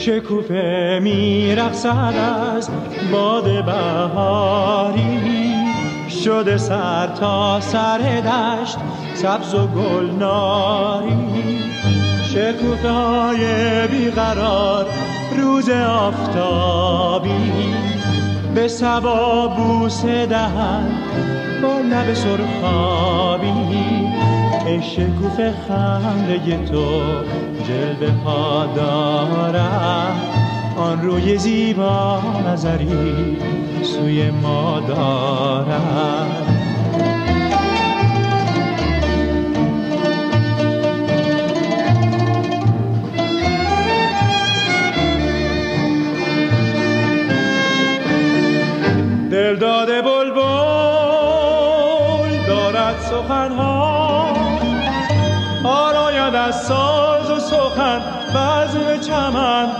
شکوفه میرقصد از باد بهاری، شده سر تا سر دشت سبز و گلناری. شکوفه های بیقرار روز آفتابی به صبا بوسه دهند با لب سرخابی. ای شکوفه خنده تو جلوه ها دارد، آن روی زیبا نظری سوی ما دارد. دل داده بلبل دارد سخنها، آراید از ساز و سخن بزم چمن.